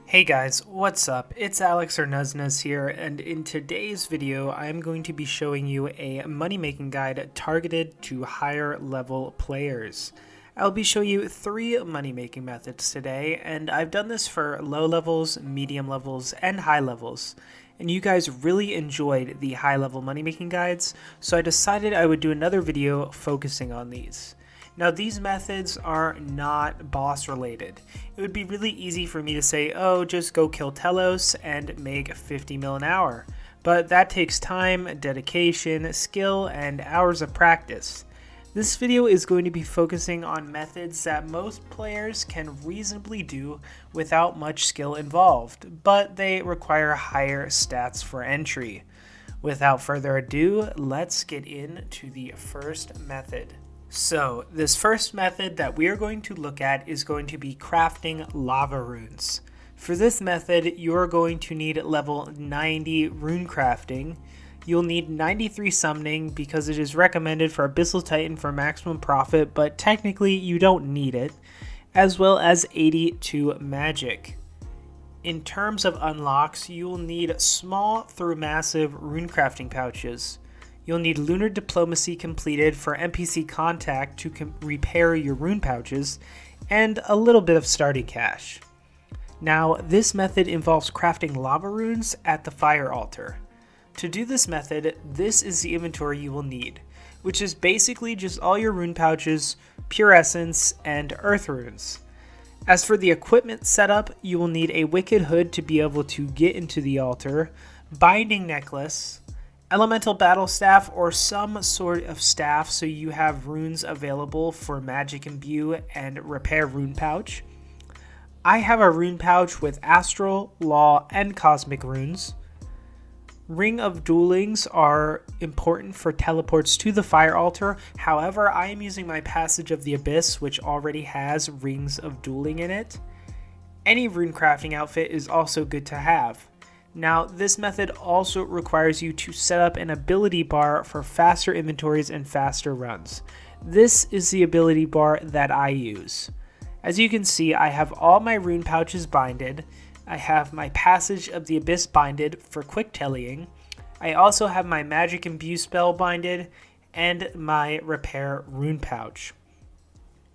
Hey guys, what's up? It's Alex or Nuznuz here, and in today's video, I'm going to be showing you a money-making guide targeted to higher level players. I'll be showing you 3 money-making methods today, and I've done this for low levels, medium levels, and high levels. And you guys really enjoyed the high-level money-making guides, so I decided I would do another video focusing on these. Now, these methods are not boss related. It would be really easy for me to say, oh, just go kill Telos and make 50 mil an hour. But that takes time, dedication, skill, and hours of practice. This video is going to be focusing on methods that most players can reasonably do without much skill involved, but they require higher stats for entry. Without further ado, let's get into the first method. So, this first method that we are going to look at is going to be crafting lava runes. For this method, you are going to need level 90 rune crafting. You'll need 93 summoning because it is recommended for Abyssal Titan for maximum profit, but technically you don't need it, as well as 82 magic. In terms of unlocks, you will need small through massive rune crafting pouches. You'll need Lunar Diplomacy completed for NPC contact to repair your rune pouches, and a little bit of starting cash. Now, this method involves crafting lava runes at the fire altar. To do this method, this is the inventory you will need, which is basically just all your rune pouches, pure essence, and earth runes. As for the equipment setup, you will need a wicked hood to be able to get into the altar, binding necklace, elemental battle staff, or some sort of staff so you have runes available for magic imbue and repair rune pouch. I have a rune pouch with astral, law, and cosmic runes. Ring of duelings are important for teleports to the fire altar. However, I am using my Passage of the Abyss, which already has rings of dueling in it. Any rune crafting outfit is also good to have. Now, this method also requires you to set up an ability bar for faster inventories and faster runs. This is the ability bar that I use. As you can see, I have all my rune pouches binded. I have my Passage of the Abyss binded for quick tellying. I also have my magic imbue spell binded and my repair rune pouch.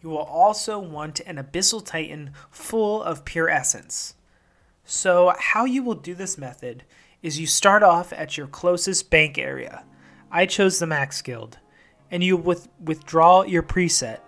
You will also want an Abyssal Titan full of pure essence. So how you will do this method is you start off at your closest bank area. I chose the Max Guild, and you withdraw your preset.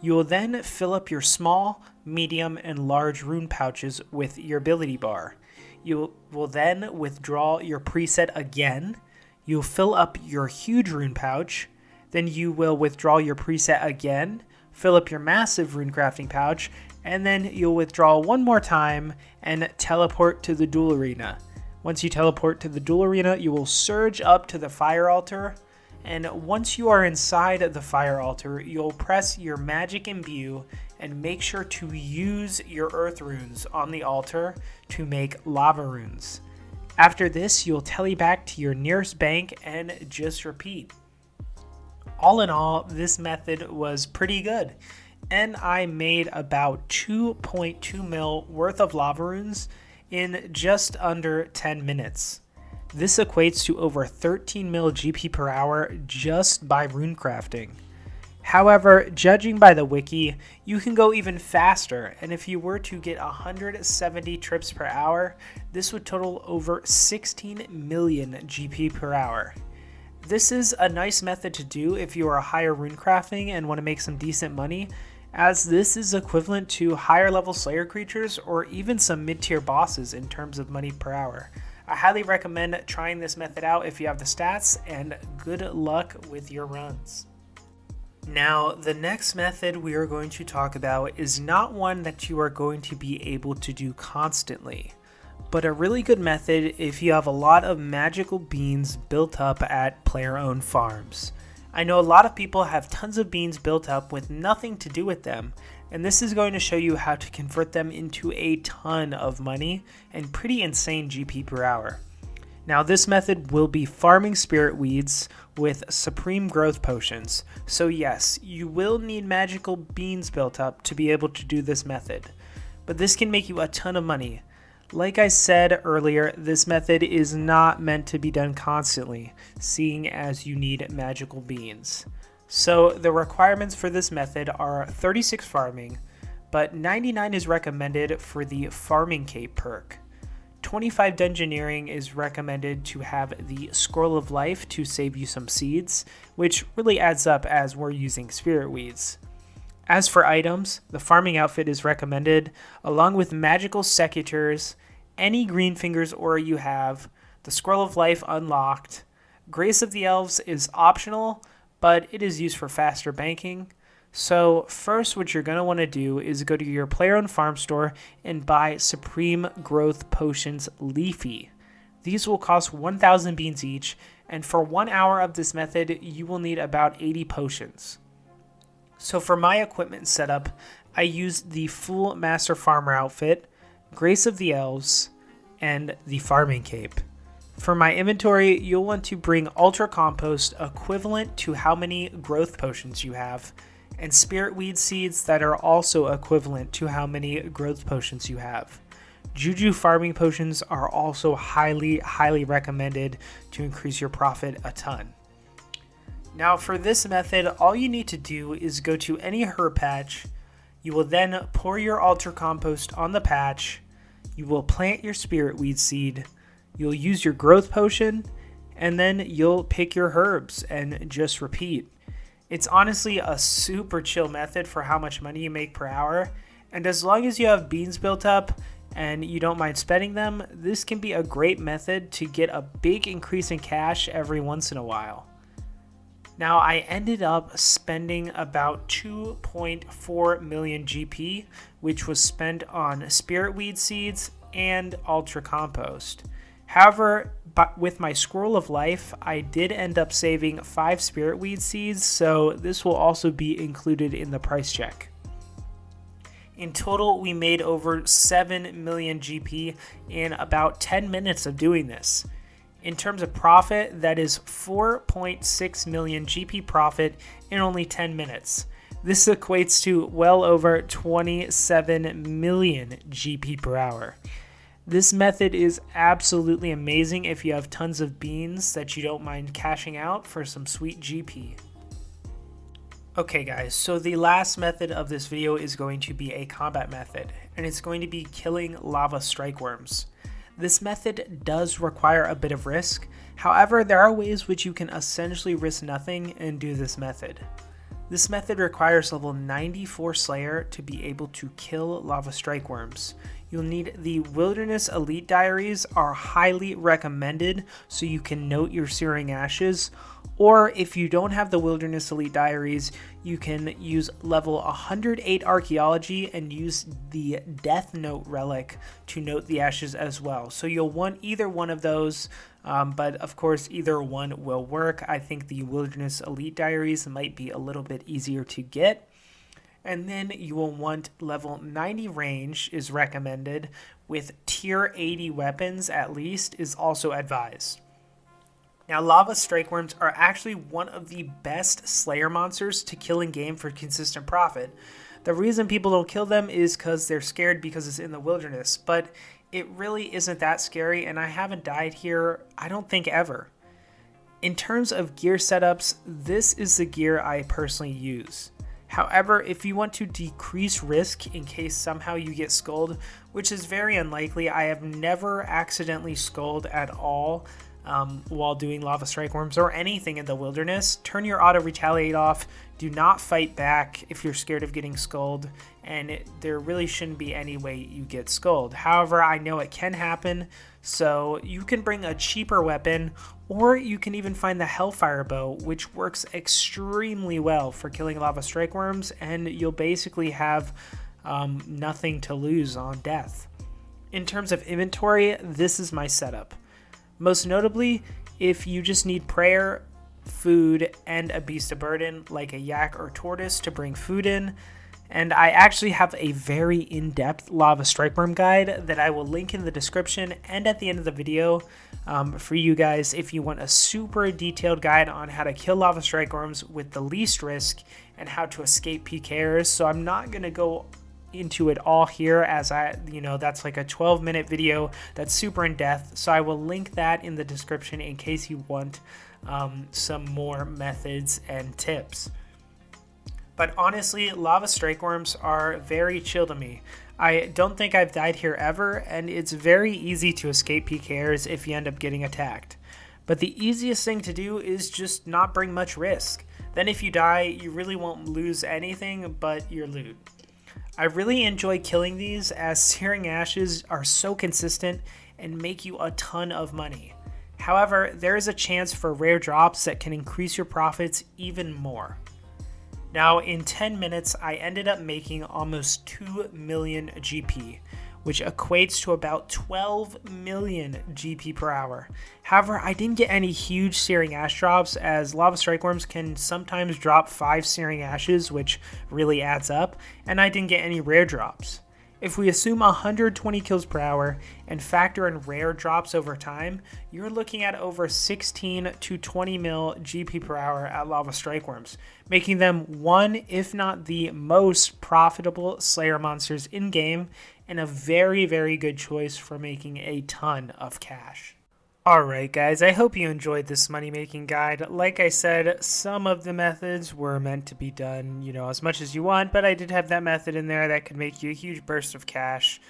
You will then fill up your small, medium, and large rune pouches with your ability bar. You will then withdraw your preset again. You'll fill up your huge rune pouch. Then you will withdraw your preset again, fill up your massive rune crafting pouch, and then you'll withdraw one more time and teleport to the duel arena. Once you teleport to the duel arena, you will surge up to the fire altar, and once you are inside the fire altar, you'll press your magic imbue and make sure to use your earth runes on the altar to make lava runes. After this, you'll tele back to your nearest bank and just repeat. All in all, this method was pretty good, and I made about 2.2 mil worth of lava runes in just under 10 minutes. This equates to over 13 mil GP per hour just by rune crafting. However, judging by the wiki, you can go even faster, and if you were to get 170 trips per hour, this would total over 16 million GP per hour. This is a nice method to do if you are higher rune crafting and want to make some decent money, as this is equivalent to higher level Slayer creatures or even some mid-tier bosses in terms of money per hour. I highly recommend trying this method out if you have the stats, and good luck with your runs. Now, the next method we are going to talk about is not one that you are going to be able to do constantly, but a really good method if you have a lot of magical beans built up at player-owned farms. I know a lot of people have tons of beans built up with nothing to do with them, and this is going to show you how to convert them into a ton of money and pretty insane GP per hour. Now, this method will be farming spirit weeds with supreme growth potions, so yes, you will need magical beans built up to be able to do this method, but this can make you a ton of money. Like I said earlier, this method is not meant to be done constantly, seeing as you need magical beans. So the requirements for this method are 36 farming, but 99 is recommended for the farming cape perk. 25 dungeoneering is recommended to have the scroll of life to save you some seeds, which really adds up as we're using spirit weeds. As for items, the farming outfit is recommended, along with magical secateurs, any green fingers aura you have, the scroll of life unlocked. Grace of the Elves is optional, but it is used for faster banking. So first, what you're going to want to do is go to your player-owned farm store and buy Supreme Growth Potions Leafy. These will cost 1,000 beans each, and for 1 hour of this method, you will need about 80 potions. So for my equipment setup, I used the full Master Farmer outfit, Grace of the Elves, and the Farming Cape. For my inventory, you'll want to bring Ultra Compost equivalent to how many growth potions you have, and Spirit Weed Seeds that are also equivalent to how many growth potions you have. Juju farming potions are also highly recommended to increase your profit a ton. Now for this method, all you need to do is go to any herb patch. You will then pour your Ultra Compost on the patch. You will plant your Spirit Weed Seed. You'll use your growth potion, and then you'll pick your herbs and just repeat. It's honestly a super chill method for how much money you make per hour, and as long as you have beans built up and you don't mind spending them, this can be a great method to get a big increase in cash every once in a while. Now, I ended up spending about 2.4 million GP, which was spent on Spirit Weed Seeds and Ultra Compost. However, with my Scroll of Life, I did end up saving 5 Spirit Weed Seeds, so this will also be included in the price check. In total, we made over 7 million GP in about 10 minutes of doing this. In terms of profit, that is 4.6 million GP profit in only 10 minutes. This equates to well over 27 million GP per hour. This method is absolutely amazing if you have tons of beans that you don't mind cashing out for some sweet GP. Okay guys, so the last method of this video is going to be a combat method, and it's going to be killing lava strykewyrms. This method does require a bit of risk, however there are ways which you can essentially risk nothing and do this method. This method requires level 94 Slayer to be able to kill lava strykewyrms. You'll need the Wilderness Elite Diaries are highly recommended so you can note your searing ashes, or if you don't have the Wilderness Elite Diaries, you can use level 108 Archaeology and use the Death Note Relic to note the ashes as well. So you'll want either one of those, but of course either one will work. I think the Wilderness Elite Diaries might be a little bit easier to get. And then you will want level 90 range is recommended, with tier 80 weapons at least is also advised. Now, lava strykewyrms are actually one of the best slayer monsters to kill in game for consistent profit. The reason people don't kill them is because they're scared because it's in the wilderness, but it really isn't that scary, and I haven't died here, I don't think, ever. In terms of gear setups, this is the gear I personally use. However, if you want to decrease risk in case somehow you get skulled, which is very unlikely, I have never accidentally skulled at all while doing lava strykewyrms or anything in the wilderness, turn your auto retaliate off. Do not fight back if you're scared of getting skulled, and there really shouldn't be any way you get skulled. However, I know it can happen, so you can bring a cheaper weapon, or you can even find the Hellfire Bow, which works extremely well for killing lava strykewyrms, and you'll basically have nothing to lose on death. In terms of inventory, this is my setup. Most notably, if you just need prayer, food, and a beast of burden like a yak or tortoise to bring food in. And I actually have a very in-depth lava strykewyrm guide that I will link in the description and at the end of the video for you guys if you want a super detailed guide on how to kill lava strykewyrms with the least risk and how to escape PKers. So I'm not going to go into it all here, as that's like a 12-minute video that's super in depth. So I will link that in the description in case you want some more methods and tips. But honestly, lava strykewyrms are very chill to me. I don't think I've died here ever, and it's very easy to escape PKers if you end up getting attacked. But the easiest thing to do is just not bring much risk. Then if you die, you really won't lose anything but your loot. I really enjoy killing these, as Searing Ashes are so consistent and make you a ton of money. However, there is a chance for rare drops that can increase your profits even more. Now, in 10 minutes, I ended up making almost 2 million GP, which equates to about 12 million GP per hour. However, I didn't get any huge Searing Ash drops, as lava strykewyrms can sometimes drop 5 Searing Ashes, which really adds up, and I didn't get any rare drops. If we assume 120 kills per hour and factor in rare drops over time, you're looking at over 16 to 20 mil GP per hour at lava strykewyrms, making them one, if not the most profitable Slayer monsters in game, and a very, very good choice for making a ton of cash. Alright guys, I hope you enjoyed this money making guide. Like I said, some of the methods were meant to be done, as much as you want, but I did have that method in there that could make you a huge burst of cash.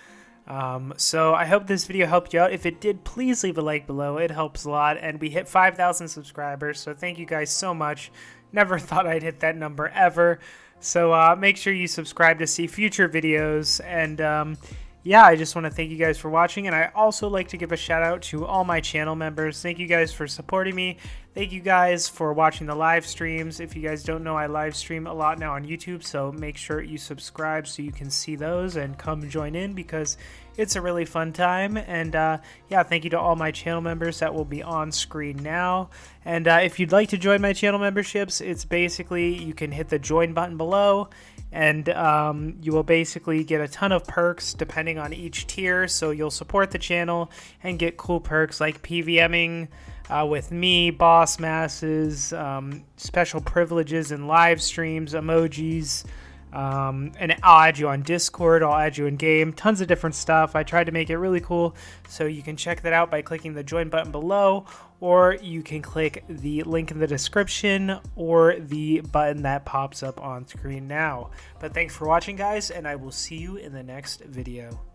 So I hope this video helped you out. If it did, please leave a like below. It helps a lot, and we hit 5,000 subscribers, so thank you guys so much. Never thought I'd hit that number ever. So make sure you subscribe to see future videos, and yeah, I just want to thank you guys for watching, and I also like to give a shout out to all my channel members. Thank you guys for supporting me. Thank you guys for watching the live streams. If you guys don't know, I live stream a lot now on YouTube, so make sure you subscribe so you can see those and come join in, because it's a really fun time. And yeah, thank you to all my channel members that will be on screen now. And if you'd like to join my channel memberships, it's basically you can hit the join button below, and you will basically get a ton of perks depending on each tier. So you'll support the channel and get cool perks like PVMing with me, boss masses, special privileges in live streams, emojis, and I'll add you on Discord, I'll add you in game, tons of different stuff. I tried to make it really cool, so you can check that out by clicking the join button below, or you can click the link in the description or the button that pops up on screen now. But thanks for watching guys, and I will see you in the next video.